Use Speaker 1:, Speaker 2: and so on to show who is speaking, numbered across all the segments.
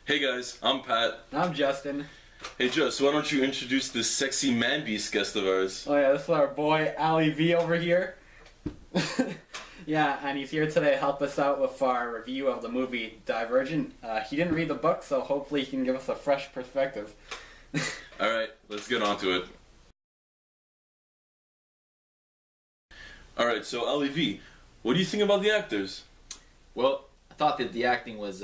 Speaker 1: Hey guys, I'm Pat.
Speaker 2: I'm Justin.
Speaker 1: Hey Jess, why don't you introduce this sexy man beast guest of ours?
Speaker 2: Oh yeah, this is our boy Ali V over here. Yeah, and he's here today to help us out with our review of the movie Divergent. He didn't read the book, so hopefully he can give us a fresh perspective.
Speaker 1: Alright, let's get on to it. Alright, so Ali V, what do you think about the actors?
Speaker 3: Well, I thought that the acting was,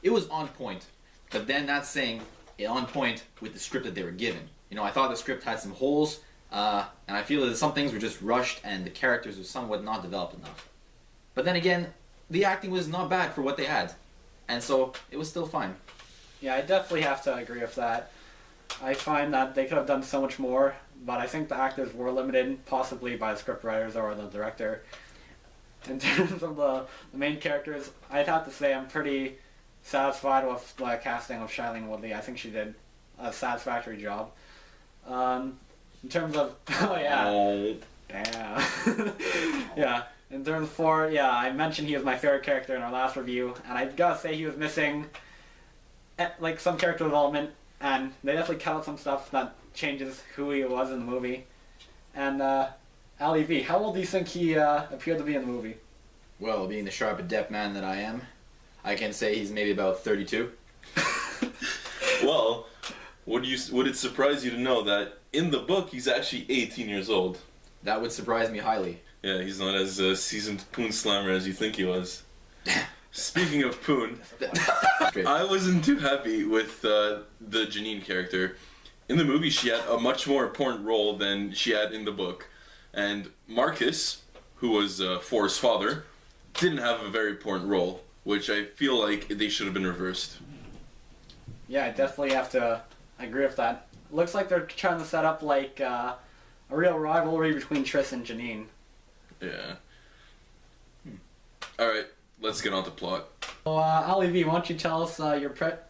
Speaker 3: it was on point. But then that's saying on point with the script that they were given. You know, I thought the script had some holes, and I feel that some things were just rushed and the characters were somewhat not developed enough. But then again, the acting was not bad for what they had. And so, it was still fine.
Speaker 2: Yeah, I definitely have to agree with that. I find that they could have done so much more, but I think the actors were limited, possibly by the scriptwriters or the director. In terms of the main characters, I'd have to say I'm pretty satisfied with the casting of Shailene Woodley. I think she did a satisfactory job. In terms of damn. Yeah. In terms of four, I mentioned he was my favorite character in our last review, and I gotta say he was missing like some character development, and they definitely cut out some stuff that changes who he was in the movie. And Ali V, how old do you think he appeared to be in the movie?
Speaker 3: Well, being the sharp, adept man that I am, I can say he's maybe about 32.
Speaker 1: Well, would it surprise you to know that in the book he's actually 18 years old?
Speaker 3: That would surprise me highly.
Speaker 1: Yeah, he's not as seasoned poon slammer as you think he was. Speaking of poon, I wasn't too happy with the Janine character. In the movie, she had a much more important role than she had in the book. And Marcus, who was Forrest's father, didn't have a very important role, which I feel like they should have been reversed.
Speaker 2: Yeah, I definitely have to agree with that. Looks like they're trying to set up like a real rivalry between Triss and Janine.
Speaker 1: Yeah. Alright, let's get on to plot.
Speaker 2: So, Ali V, why don't you tell us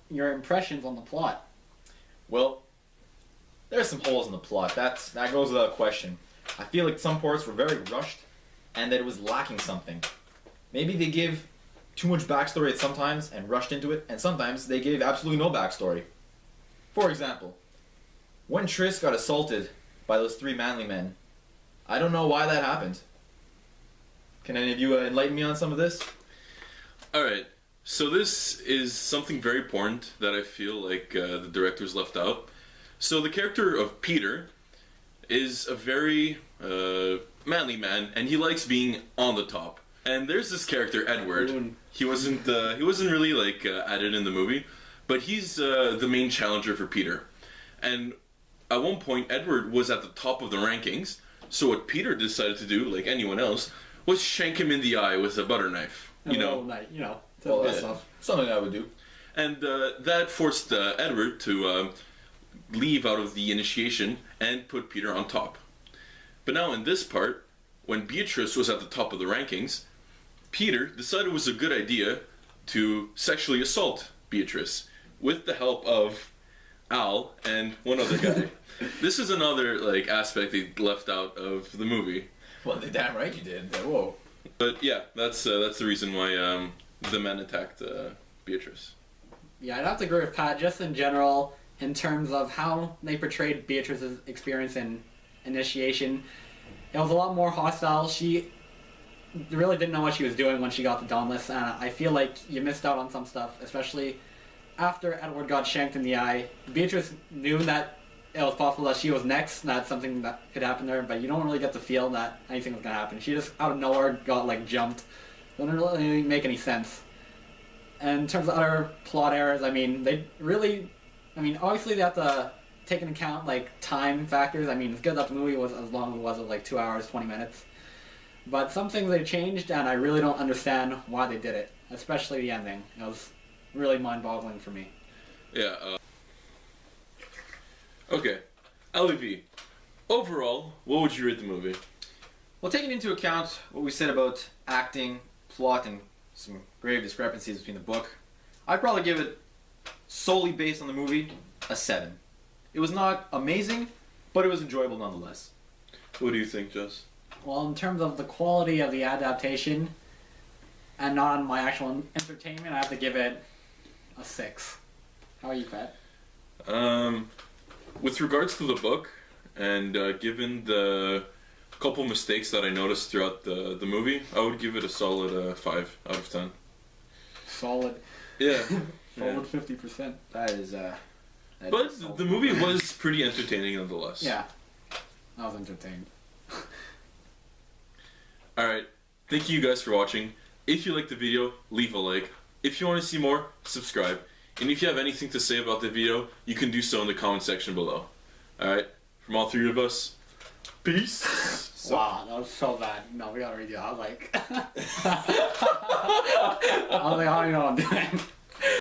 Speaker 2: your impressions on the plot?
Speaker 3: Well, there's some holes in the plot. That goes without question. I feel like some parts were very rushed, and that it was lacking something. Maybe they give too much backstory at sometimes and rushed into it, and sometimes they gave absolutely no backstory. For example, when Triss got assaulted by those three manly men, I don't know why that happened. Can any of you enlighten me on some of this?
Speaker 1: Alright, so this is something very important that I feel like the directors left out. So the character of Peter is a very manly man, and he likes being on the top. And there's this character, Edward. He wasn't really like added in the movie, but he's the main challenger for Peter. And at one point, Edward was at the top of the rankings. So what Peter decided to do, like anyone else, was shank him in the eye with a butter knife.
Speaker 2: Well,
Speaker 3: that's something I would do.
Speaker 1: And that forced Edward to leave out of the initiation and put Peter on top. But now in this part, when Beatrice was at the top of the rankings, Peter decided it was a good idea to sexually assault Beatrice with the help of Al and one other guy. This is another like aspect they left out of the movie.
Speaker 3: Well, damn right you did. Whoa.
Speaker 1: But yeah, that's the reason why the men attacked Beatrice.
Speaker 2: Yeah, I'd have to agree with Pat, just in general, in terms of how they portrayed Beatrice's experience in initiation. It was a lot more hostile. She really didn't know what she was doing when she got the Dauntless, and I feel like you missed out on some stuff, especially after Edward got shanked in the eye. Beatrice knew that it was possible that she was next, and that's something that could happen to her, but you don't really get the feel that anything was going to happen. She just, out of nowhere, got, like, jumped. It doesn't really make any sense. And in terms of other plot errors, I mean, obviously they have to take into account, like, time factors. I mean, it's good that the movie was as long as it was, like, 2 hours, 20 minutes. But some things they changed, and I really don't understand why they did it, especially the ending. It was really mind-boggling for me.
Speaker 1: Yeah, okay, Ali V, overall, what would you rate the movie?
Speaker 3: Well, taking into account what we said about acting, plot, and some grave discrepancies between the book, I'd probably give it, solely based on the movie, a 7. It was not amazing, but it was enjoyable nonetheless.
Speaker 1: What do you think, Jess?
Speaker 2: Well, in terms of the quality of the adaptation, and not on my actual entertainment, I have to give it a 6. How are you, Pat?
Speaker 1: With regards to the book, and given the couple mistakes that I noticed throughout the movie, I would give it a solid 5 out of 10.
Speaker 2: Solid.
Speaker 1: Yeah.
Speaker 2: Solid 50%.
Speaker 3: That is
Speaker 1: But the movie was pretty entertaining nonetheless.
Speaker 2: Yeah. I was entertained.
Speaker 1: Alright, thank you guys for watching. If you liked the video, leave a like. If you want to see more, subscribe. And if you have anything to say about the video, you can do so in the comment section below. Alright, from all three of us, peace!
Speaker 2: Wow, that was so bad. No, we gotta redo it. I was like... I was like, I don't know what I'm doing.